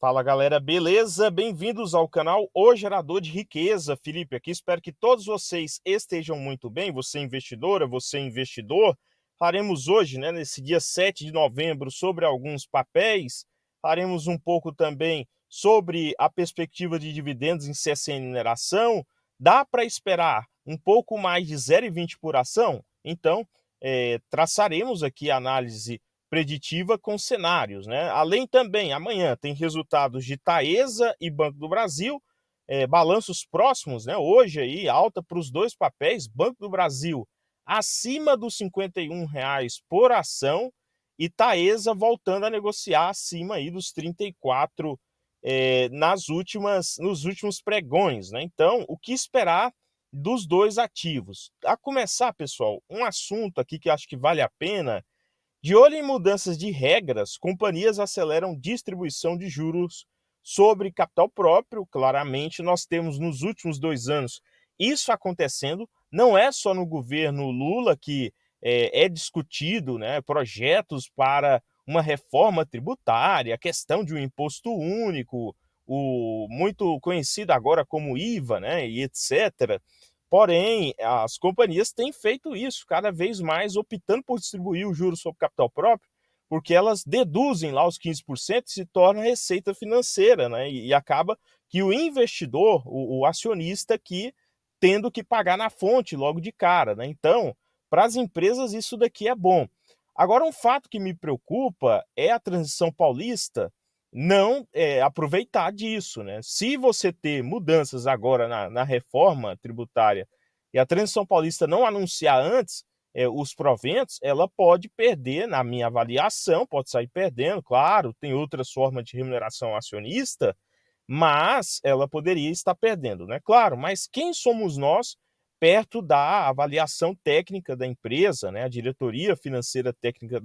Fala galera, beleza? Bem-vindos ao canal O Gerador de Riqueza. Felipe aqui, espero que todos vocês estejam muito bem. Você investidora, você investidor. Faremos hoje, nesse dia 7 de novembro, sobre alguns papéis. Faremos um pouco também sobre a perspectiva de dividendos em CSN Mineração. Dá para esperar um pouco mais de 0,20 por ação? Então, traçaremos aqui a análise preditiva com cenários, né? Além também, amanhã tem resultados de Taesa e Banco do Brasil, balanços próximos, né? Hoje aí, alta para os dois papéis, Banco do Brasil acima dos R$ 51 por ação e Taesa voltando a negociar acima aí dos 34 nos últimos pregões, né? Então, o que esperar dos dois ativos? A começar, pessoal, um assunto aqui que acho que vale a pena. De olho em mudanças de regras, companhias aceleram distribuição de juros sobre capital próprio. Claramente, nós temos nos últimos 2 anos isso acontecendo. Não é só no governo Lula que é discutido, né, projetos para uma reforma tributária, a questão de um imposto único, o muito conhecido agora como IVA, né, e etc. Porém, as companhias têm feito isso, cada vez mais optando por distribuir o juros sobre capital próprio, porque elas deduzem lá os 15% e se torna receita financeira, né? E acaba que o investidor, o acionista, que tendo que pagar na fonte logo de cara, né? Então, para as empresas isso daqui é bom. Agora, um fato que me preocupa é a transição paulista não aproveitar disso, né? Se você ter mudanças agora na reforma tributária e a transição paulista não anunciar antes os proventos, ela pode perder, na minha avaliação, pode sair perdendo, claro, tem outras formas de remuneração acionista, mas ela poderia estar perdendo, né? Claro, mas quem somos nós perto da avaliação técnica da empresa, né? A diretoria financeira técnica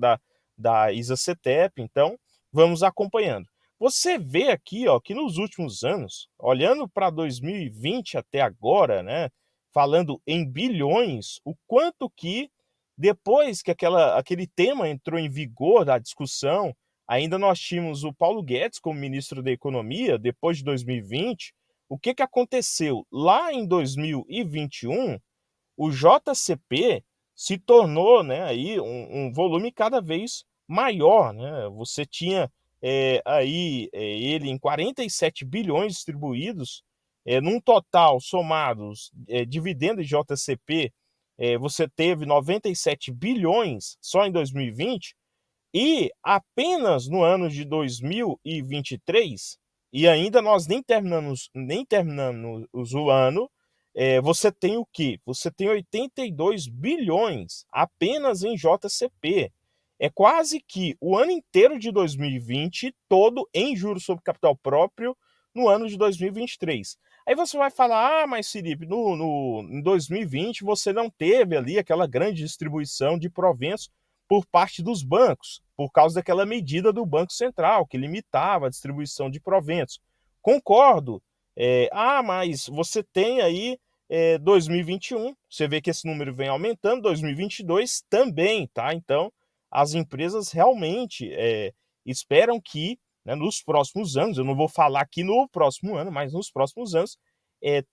da ISA-CETEP, então vamos acompanhando. Você vê aqui, ó, que nos últimos anos, olhando para 2020 até agora, né, falando em bilhões, o quanto que depois que aquele tema entrou em vigor da discussão, ainda nós tínhamos o Paulo Guedes como ministro da Economia, depois de 2020, o que aconteceu? Lá em 2021, o JCP se tornou, né, aí um volume cada vez maior, né? Você tinha ele em 47 bilhões distribuídos, num total somados dividendo de JCP, você teve 97 bilhões só em 2020 e apenas no ano de 2023, e ainda nós nem terminamos o ano, você tem o quê? Você tem 82 bilhões apenas em JCP. É quase que o ano inteiro de 2020 todo em juros sobre capital próprio no ano de 2023. Aí você vai falar, mas Felipe, em 2020 você não teve ali aquela grande distribuição de proventos por parte dos bancos, por causa daquela medida do Banco Central, que limitava a distribuição de proventos. Concordo. Mas você tem aí 2021, você vê que esse número vem aumentando, 2022 também, tá? Então, as empresas realmente esperam que, né, nos próximos anos, eu não vou falar aqui no próximo ano, mas nos próximos anos,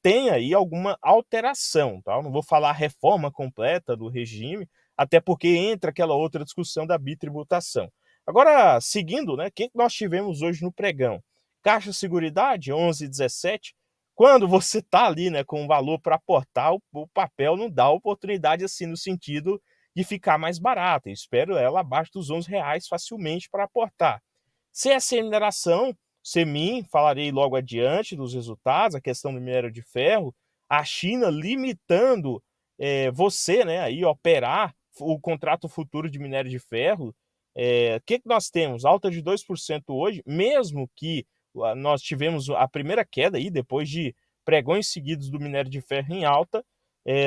tenha aí alguma alteração, tá? Eu não vou falar a reforma completa do regime, até porque entra aquela outra discussão da bitributação. Agora, seguindo, né, o que nós tivemos hoje no pregão? Caixa Seguridade, 11,17. Quando você está ali, né, com um valor para aportar, o papel não dá oportunidade assim no sentido de ficar mais barata. Eu espero ela abaixo dos R$ 11 facilmente para aportar. CSN Mineração, CEMIN, falarei logo adiante dos resultados, a questão do minério de ferro, a China limitando você, né, aí operar o contrato futuro de minério de ferro. O que nós temos? Alta de 2% hoje, mesmo que nós tivemos a primeira queda aí, depois de pregões seguidos do minério de ferro em alta,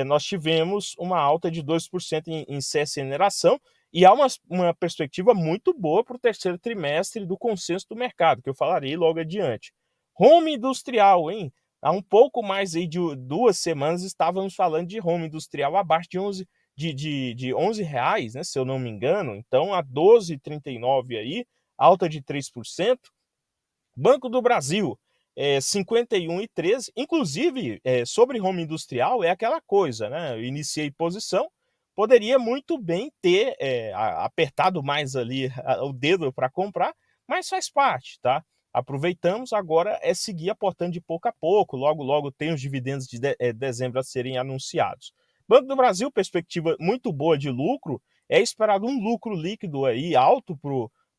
nós tivemos uma alta de 2% em CSN Mineração, e há uma perspectiva muito boa para o terceiro trimestre do consenso do mercado, que eu falarei logo adiante. Home industrial, hein? Há um pouco mais aí de 2 semanas estávamos falando de home industrial abaixo de 11 reais, né, se eu não me engano. Então, a 12,39 aí, alta de 3%. Banco do Brasil, 51,13. Inclusive, sobre ramo industrial, é aquela coisa, né? Eu iniciei posição, poderia muito bem ter apertado mais ali o dedo para comprar, mas faz parte, tá? Aproveitamos, agora é seguir aportando de pouco a pouco. Logo, logo tem os dividendos de dezembro a serem anunciados. Banco do Brasil, perspectiva muito boa de lucro, é esperado um lucro líquido aí alto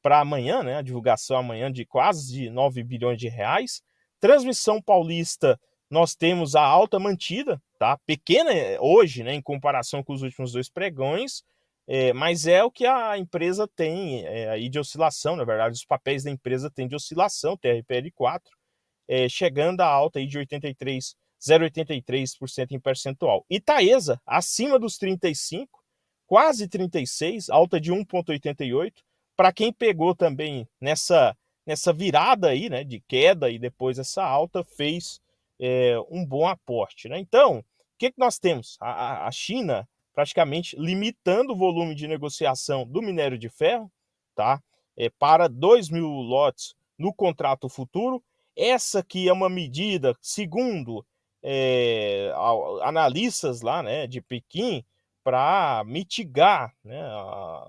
para amanhã, né? A divulgação amanhã de quase 9 bilhões de reais. Transmissão Paulista, nós temos a alta mantida, tá? Pequena hoje, né, em comparação com os últimos dois pregões, mas é o que a empresa tem aí de oscilação. Na verdade, os papéis da empresa têm de oscilação, TRPL4, chegando a alta aí de 0,83% em percentual. Itaesa, acima dos 35, quase 36, alta de 1,88. Para quem pegou também nessa virada aí, né, de queda e depois essa alta, fez um bom aporte, né? Então, o que nós temos? A China praticamente limitando o volume de negociação do minério de ferro, tá? Para 2 mil lotes no contrato futuro. Essa que é uma medida, segundo analistas lá, né, de Pequim, para mitigar, né,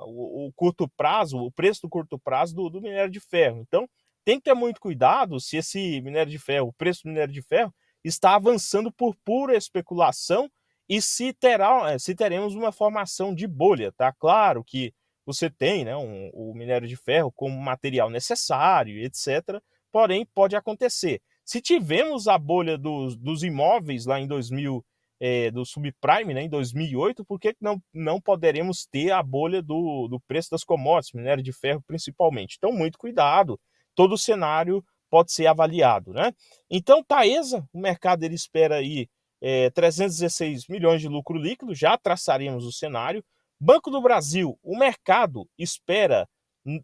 o curto prazo, o preço do curto prazo do minério de ferro. Então, tem que ter muito cuidado se esse minério de ferro, o preço do minério de ferro, está avançando por pura especulação e se teremos uma formação de bolha, tá? Claro que você tem, né, o minério de ferro como material necessário, etc., porém pode acontecer. Se tivemos a bolha dos imóveis lá em 2000, do subprime, né, em 2008, por que não poderemos ter a bolha do preço das commodities, minério de ferro principalmente? Então, muito cuidado, todo o cenário pode ser avaliado, né? Então, Taesa, o mercado ele espera aí 316 milhões de lucro líquido, já traçaremos o cenário. Banco do Brasil, o mercado espera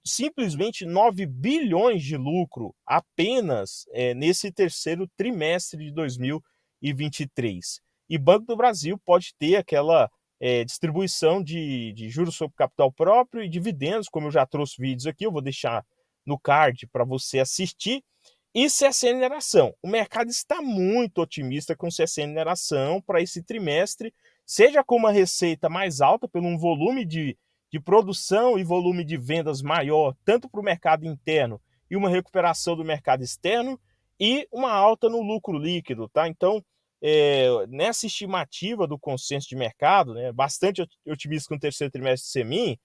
simplesmente 9 bilhões de lucro apenas nesse terceiro trimestre de 2023. E Banco do Brasil pode ter aquela distribuição de juros sobre capital próprio e dividendos, como eu já trouxe vídeos aqui, eu vou deixar no card para você assistir. E CSN Mineração. O mercado está muito otimista com CSN Mineração para esse trimestre, seja com uma receita mais alta, pelo um volume de produção e volume de vendas maior, tanto para o mercado interno e uma recuperação do mercado externo, e uma alta no lucro líquido, tá? Então, nessa estimativa do consenso de mercado, né, bastante otimista com o terceiro trimestre de Semin,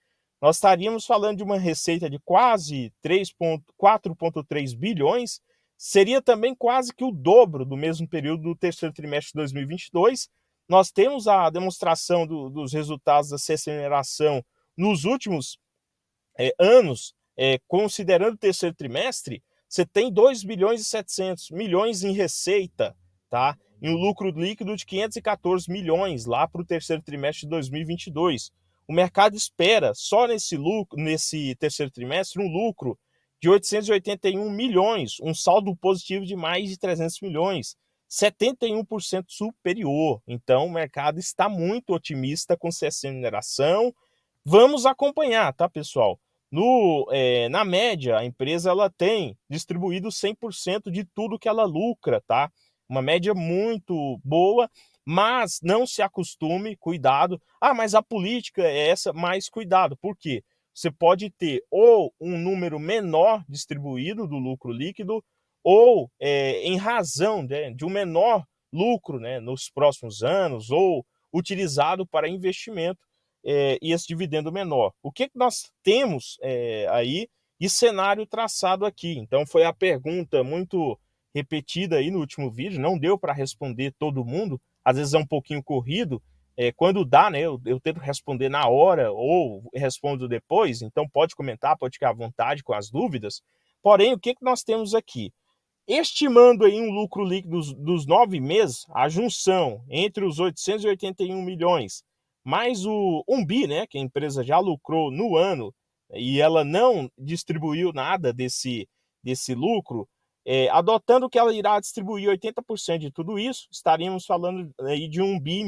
nós estaríamos falando de uma receita de quase 4,3 bilhões, seria também quase que o dobro do mesmo período do terceiro trimestre de 2022. Nós temos a demonstração dos resultados da CSN Mineração nos últimos anos, considerando o terceiro trimestre, você tem 2 bilhões e 700 milhões em receita, tá? E um lucro líquido de 514 milhões lá para o terceiro trimestre de 2022. O mercado espera, só nesse terceiro trimestre, um lucro de 881 milhões, um saldo positivo de mais de 300 milhões, 71% superior. Então, o mercado está muito otimista com CSN Mineração. Vamos acompanhar, tá, pessoal? Na média, a empresa ela tem distribuído 100% de tudo que ela lucra, tá? Uma média muito boa, mas não se acostume, cuidado. Ah, mas a política é essa, mais cuidado. Por quê? Você pode ter ou um número menor distribuído do lucro líquido, ou em razão, né, de um menor lucro, né, nos próximos anos, ou utilizado para investimento e esse dividendo menor. O que nós temos aí e cenário traçado aqui? Então, foi a pergunta muito repetida aí no último vídeo, não deu para responder todo mundo, às vezes é um pouquinho corrido, quando dá, né, eu tento responder na hora ou respondo depois, então pode comentar, pode ficar à vontade com as dúvidas. Porém, o que nós temos aqui? Estimando aí um lucro líquido dos 9 meses, a junção entre os 881 milhões mais o 1 bi, né, que a empresa já lucrou no ano e ela não distribuiu nada desse lucro, adotando que ela irá distribuir 80% de tudo isso, estaríamos falando aí de 1,5 bi,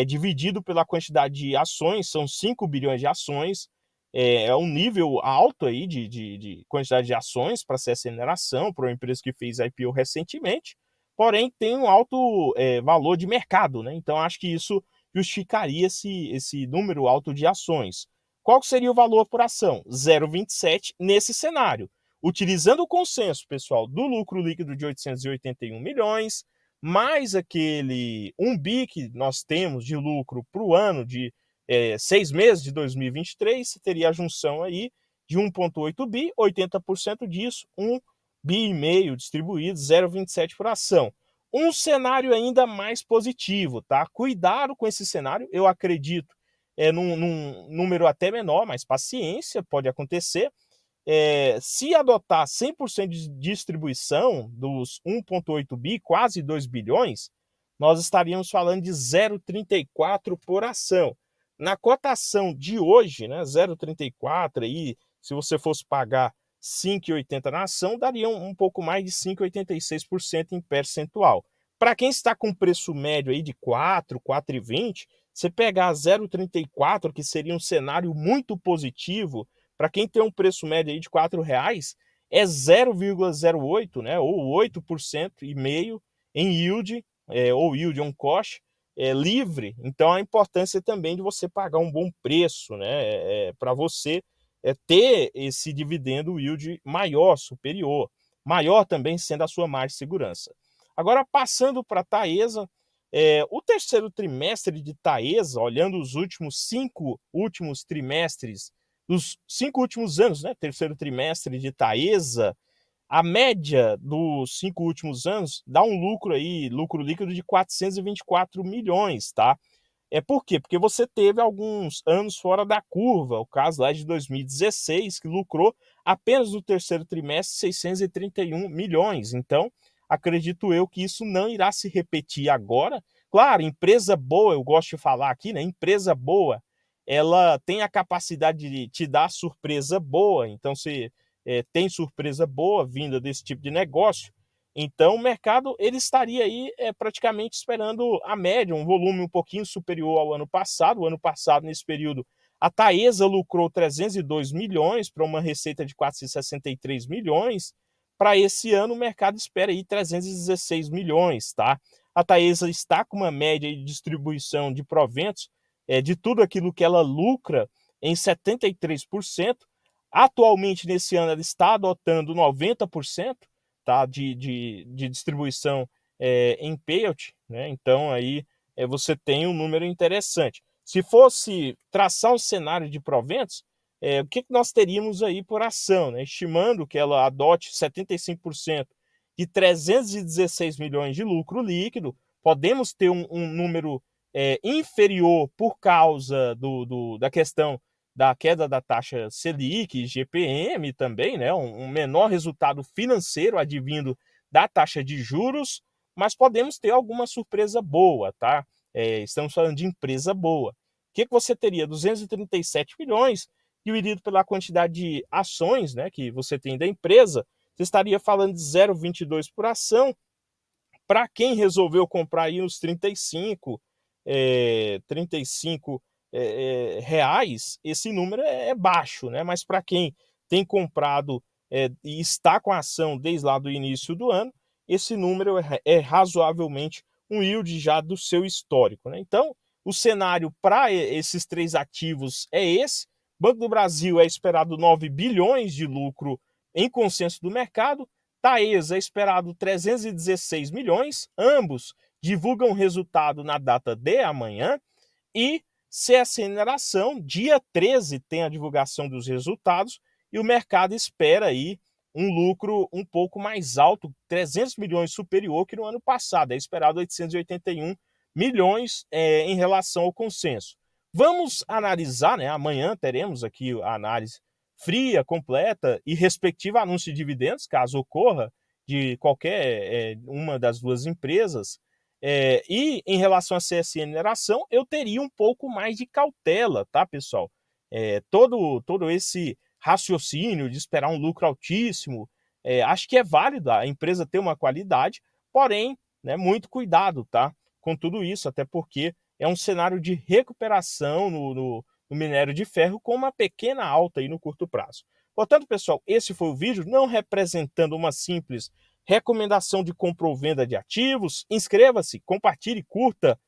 dividido pela quantidade de ações, são 5 bilhões de ações, é um nível alto aí de quantidade de ações para CSN Mineração, para uma empresa que fez IPO recentemente, porém tem um alto valor de mercado, né? Então acho que isso justificaria esse número alto de ações. Qual seria o valor por ação? 0,27 nesse cenário. Utilizando o consenso, pessoal, do lucro líquido de 881 milhões, mais aquele 1 bi que nós temos de lucro para o ano de 6 meses de 2023, você teria a junção aí de 1,8 bi, 80% disso, 1,5 bi distribuído, 0,27 por ação. Um cenário ainda mais positivo, tá? Cuidado com esse cenário, eu acredito num número até menor, mas paciência, pode acontecer. Se adotar 100% de distribuição dos 1,8 bi, quase 2 bilhões, nós estaríamos falando de 0,34 por ação. Na cotação de hoje, né, 0,34 aí, se você fosse pagar 5,80 na ação, daria um pouco mais de 5,86% em percentual. Para quem está com preço médio aí de 4, 4,20, você pegar 0,34, que seria um cenário muito positivo, para quem tem um preço médio aí de R$4, é 0,08, né, ou 8% e meio em yield, ou yield on cost, livre. Então a importância também de você pagar um bom preço, né, para você ter esse dividendo yield maior, superior, maior também sendo a sua margem de segurança. Agora passando para a Taesa, o terceiro trimestre de Taesa, olhando os cinco últimos trimestres, dos 5 últimos anos, né, terceiro trimestre de Taesa, a média dos 5 últimos anos dá um lucro aí, lucro líquido de 424 milhões, tá? Por quê? Porque você teve alguns anos fora da curva, o caso lá de 2016, que lucrou apenas no terceiro trimestre 631 milhões. Então, acredito eu que isso não irá se repetir agora. Claro, empresa boa, eu gosto de falar aqui, né? Empresa boa, ela tem a capacidade de te dar surpresa boa. Então, se tem surpresa boa vinda desse tipo de negócio, então o mercado ele estaria aí praticamente esperando a média, um volume um pouquinho superior ao ano passado. O ano passado, nesse período, a Taesa lucrou 302 milhões para uma receita de 463 milhões. Para esse ano, o mercado espera aí 316 milhões, tá? A Taesa está com uma média de distribuição de proventos de tudo aquilo que ela lucra em 73%. Atualmente, nesse ano, ela está adotando 90%, tá, de distribuição em payout, né? Então aí você tem um número interessante. Se fosse traçar um cenário de proventos, o que nós teríamos aí por ação, né? Estimando que ela adote 75% de 316 milhões de lucro líquido, podemos ter um número inferior por causa da questão da queda da taxa Selic, GPM também, né? Um menor resultado financeiro advindo da taxa de juros, mas podemos ter alguma surpresa boa, tá? Estamos falando de empresa boa. O que você teria? 237 milhões dividido pela quantidade de ações, né, que você tem da empresa, você estaria falando de 0,22 por ação. Para quem resolveu comprar aí os 35 reais, esse número é baixo, né? Mas para quem tem comprado e está com a ação desde lá do início do ano, esse número é razoavelmente um yield já do seu histórico, né? Então, o cenário para esses três ativos é esse. Banco do Brasil é esperado 9 bilhões de lucro em consenso do mercado. Taesa é esperado 316 milhões, ambos divulgam resultado na data de amanhã, e CSN Mineração, dia 13, tem a divulgação dos resultados, e o mercado espera aí um lucro um pouco mais alto, 300 milhões superior que no ano passado, é esperado 881 milhões em relação ao consenso. Vamos analisar, né? Amanhã teremos aqui a análise fria, completa e respectiva anúncio de dividendos, caso ocorra, de qualquer uma das duas empresas. E em relação à CSN Mineração, eu teria um pouco mais de cautela, tá, pessoal? Todo esse raciocínio de esperar um lucro altíssimo, acho que é válido a empresa ter uma qualidade, porém, né, muito cuidado, tá, com tudo isso, até porque é um cenário de recuperação o minério de ferro com uma pequena alta aí no curto prazo. Portanto, pessoal, esse foi o vídeo, não representando uma simples recomendação de compra ou venda de ativos. Inscreva-se, compartilhe, curta,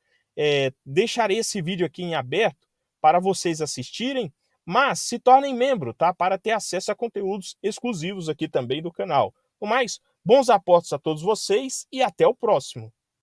deixarei esse vídeo aqui em aberto para vocês assistirem, mas se tornem membro, tá? Para ter acesso a conteúdos exclusivos aqui também do canal. No mais, bons aportes a todos vocês e até o próximo.